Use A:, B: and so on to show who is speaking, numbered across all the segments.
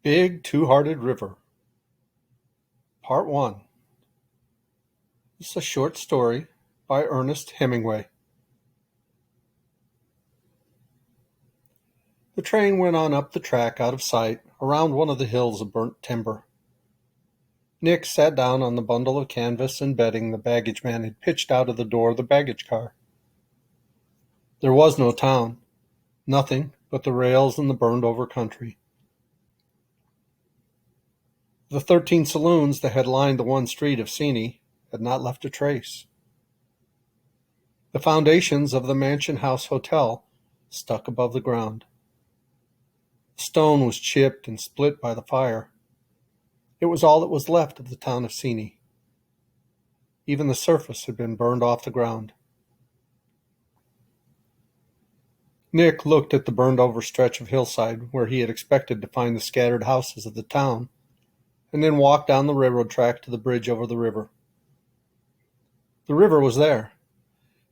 A: Big Two-Hearted River, Part 1. This is a short story by Ernest Hemingway. The train went on up the track out of sight, around one of the hills of burnt timber. Nick sat down on the bundle of canvas and bedding the baggage man had pitched out of the door of the baggage car. There was no town, nothing but the rails and the burned-over country. The 13 saloons that had lined the one street of Seney had not left a trace. The foundations of the Mansion House Hotel stuck above the ground. The stone was chipped and split by the fire. It was all that was left of the town of Seney. Even the surface had been burned off the ground. Nick looked at the burned-over stretch of hillside where he had expected to find the scattered houses of the town, and then walked down the railroad track to the bridge over the river. The river was there.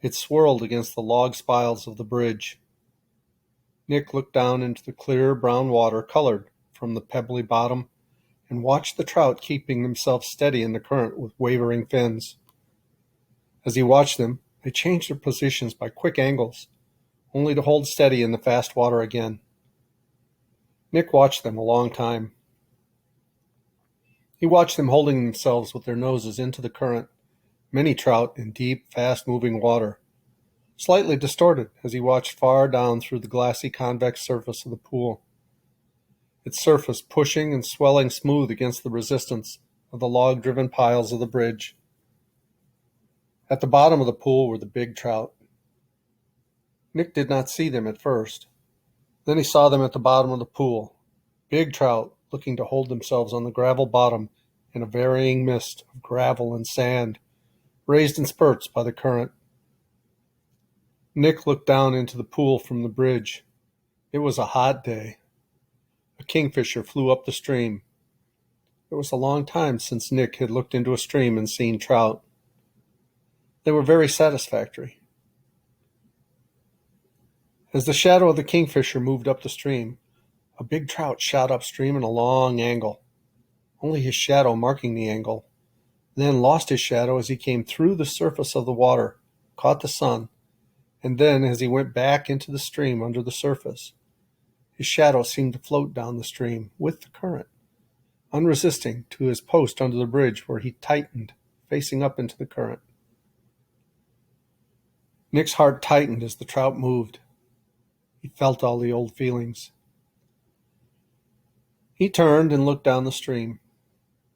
A: It swirled against the log spiles of the bridge. Nick looked down into the clear brown water colored from the pebbly bottom and watched the trout keeping themselves steady in the current with wavering fins. As he watched them, they changed their positions by quick angles, only to hold steady in the fast water again. Nick watched them a long time. He watched them holding themselves with their noses into the current, many trout in deep, fast-moving water, slightly distorted as he watched far down through the glassy convex surface of the pool, its surface pushing and swelling smooth against the resistance of the log-driven piles of the bridge. At the bottom of the pool were the big trout. Nick did not see them at first. Then he saw them at the bottom of the pool, big trout looking to hold themselves on the gravel bottom in a varying mist of gravel and sand, raised in spurts by the current. Nick looked down into the pool from the bridge. It was a hot day. A kingfisher flew up the stream. It was a long time since Nick had looked into a stream and seen trout. They were very satisfactory. As the shadow of the kingfisher moved up the stream, a big trout shot upstream in a long angle, only his shadow marking the angle, then lost his shadow as he came through the surface of the water, caught the sun, and then as he went back into the stream under the surface, his shadow seemed to float down the stream with the current, unresisting, to his post under the bridge where he tightened, facing up into the current. Nick's heart tightened as the trout moved. He felt all the old feelings. He turned and looked down the stream.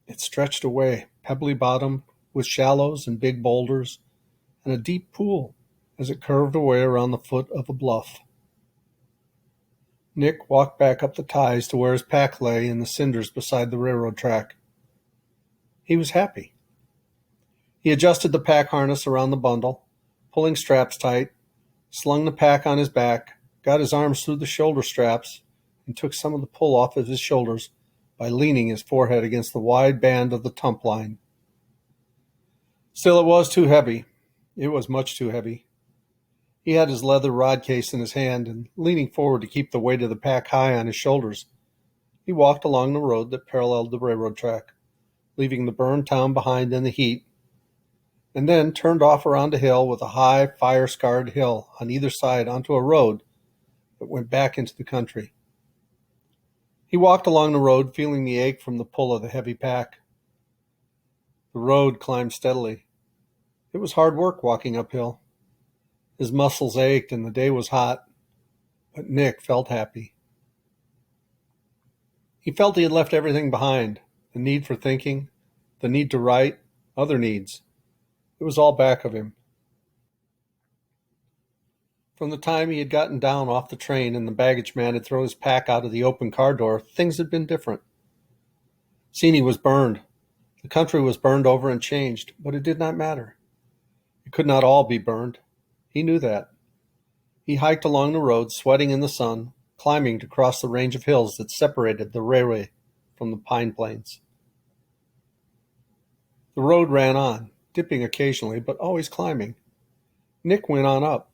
A: It stretched away, pebbly bottom, with shallows and big boulders, and a deep pool as it curved away around the foot of a bluff. Nick walked back up the ties to where his pack lay in the cinders beside the railroad track. He was happy. He adjusted the pack harness around the bundle, pulling straps tight, slung the pack on his back, got his arms through the shoulder straps, and took some of the pull off of his shoulders by leaning his forehead against the wide band of the tump line. Still, it was too heavy. It was much too heavy. He had his leather rod case in his hand, and leaning forward to keep the weight of the pack high on his shoulders, he walked along the road that paralleled the railroad track, leaving the burned town behind in the heat, and then turned off around a hill with a high, fire-scarred hill on either side onto a road that went back into the country. He walked along the road, feeling the ache from the pull of the heavy pack. The road climbed steadily. It was hard work walking uphill. His muscles ached and the day was hot, but Nick felt happy. He felt he had left everything behind, the need for thinking, the need to write, other needs. It was all back of him. From the time he had gotten down off the train and the baggage man had thrown his pack out of the open car door, things had been different. Seney was burned. The country was burned over and changed, but it did not matter. It could not all be burned. He knew that. He hiked along the road, sweating in the sun, climbing to cross the range of hills that separated the railway from the pine plains. The road ran on, dipping occasionally, but always climbing. Nick went on up.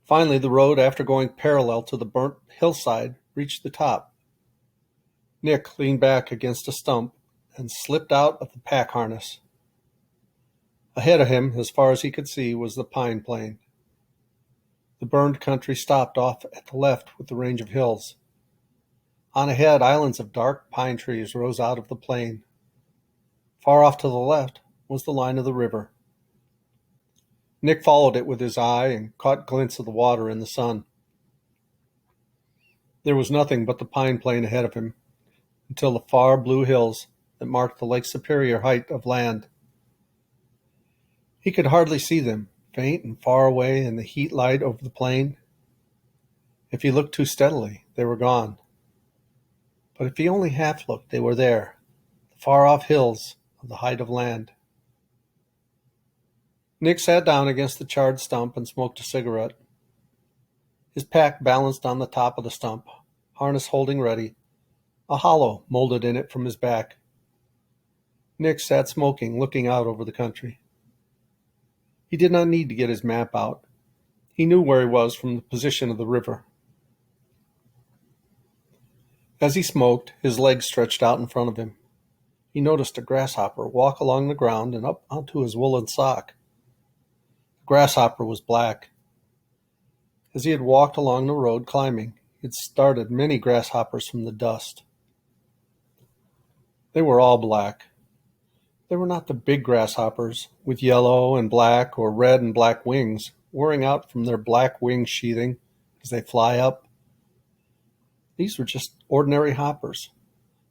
A: Finally, the road, after going parallel to the burnt hillside, reached the top. Nick leaned back against a stump and slipped out of the pack harness. Ahead of him, as far as he could see, was the pine plain. The burned country stopped off at the left with the range of hills. On ahead, islands of dark pine trees rose out of the plain. Far off to the left was the line of the river. Nick followed it with his eye and caught glints of the water in the sun. There was nothing but the pine plain ahead of him, until the far blue hills that marked the Lake Superior height of land. He could hardly see them, faint and far away in the heat light over the plain. If he looked too steadily, they were gone. But if he only half looked, they were there, the far-off hills of the height of land. Nick sat down against the charred stump and smoked a cigarette. His pack balanced on the top of the stump, harness holding ready, a hollow molded in it from his back. Nick sat smoking, looking out over the country. He did not need to get his map out. He knew where he was from the position of the river. As he smoked, his legs stretched out in front of him. He noticed a grasshopper walk along the ground and up onto his woolen sock. The grasshopper was black. As he had walked along the road climbing, he had started many grasshoppers from the dust. They were all black. They were not the big grasshoppers, with yellow and black or red and black wings whirring out from their black wing sheathing as they fly up. These were just ordinary hoppers,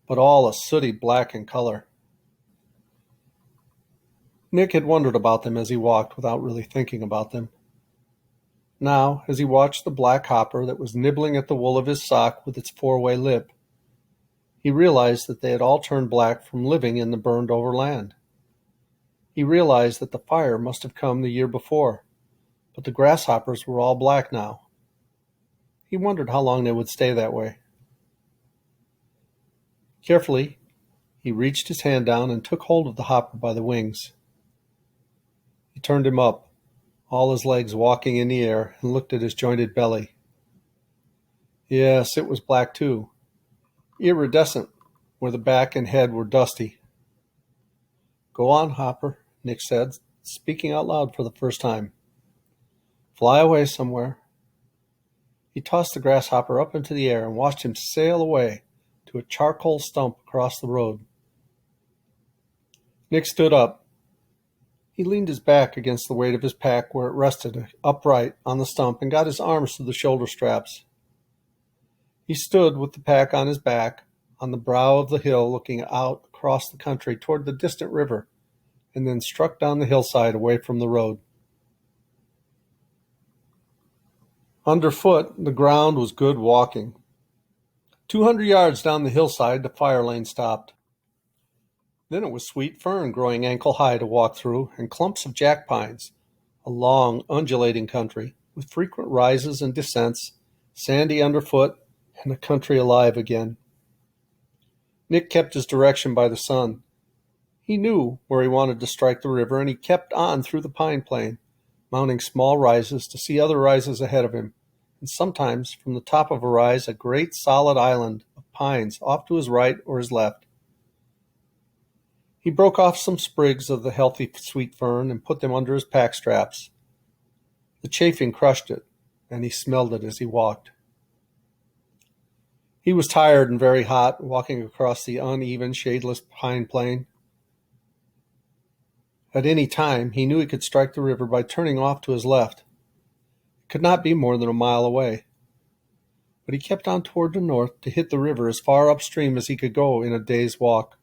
A: but all a sooty black in color. Nick had wondered about them as he walked without really thinking about them. Now, as he watched the black hopper that was nibbling at the wool of his sock with its four-way lip, he realized that they had all turned black from living in the burned-over land. He realized that the fire must have come the year before, but the grasshoppers were all black now. He wondered how long they would stay that way. Carefully, he reached his hand down and took hold of the hopper by the wings. He turned him up, all his legs walking in the air, and looked at his jointed belly. Yes, it was black too, iridescent where the back and head were dusty. "Go on, Hopper," Nick said, speaking out loud for the first time. "Fly away somewhere." He tossed the grasshopper up into the air and watched him sail away to a charcoal stump across the road. Nick stood up. He leaned his back against the weight of his pack where it rested upright on the stump and got his arms to the shoulder straps. He stood with the pack on his back on the brow of the hill looking out across the country toward the distant river and then struck down the hillside away from the road. Underfoot, the ground was good walking. 200 yards down the hillside, the fire lane stopped. Then it was sweet fern growing ankle-high to walk through and clumps of jack pines, a long, undulating country with frequent rises and descents, sandy underfoot, and the country alive again. Nick kept his direction by the sun. He knew where he wanted to strike the river, and he kept on through the pine plain, mounting small rises to see other rises ahead of him, and sometimes from the top of a rise a great solid island of pines off to his right or his left. He broke off some sprigs of the healthy sweet fern and put them under his pack straps. The chafing crushed it, and he smelled it as he walked. He was tired and very hot, walking across the uneven, shadeless pine plain. At any time, he knew he could strike the river by turning off to his left. It could not be more than a mile away. But he kept on toward the north to hit the river as far upstream as he could go in a day's walk.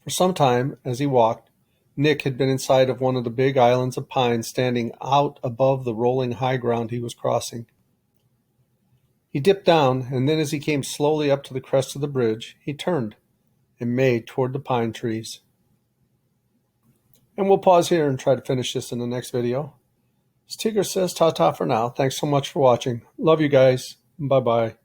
A: For some time, as he walked, Nick had been in sight of one of the big islands of pines standing out above the rolling high ground he was crossing. He dipped down, and then as he came slowly up to the crest of the bridge, he turned and made toward the pine trees. And we'll pause here and try to finish this in the next video. As Tigger says, ta-ta for now. Thanks so much for watching. Love you guys. Bye-bye.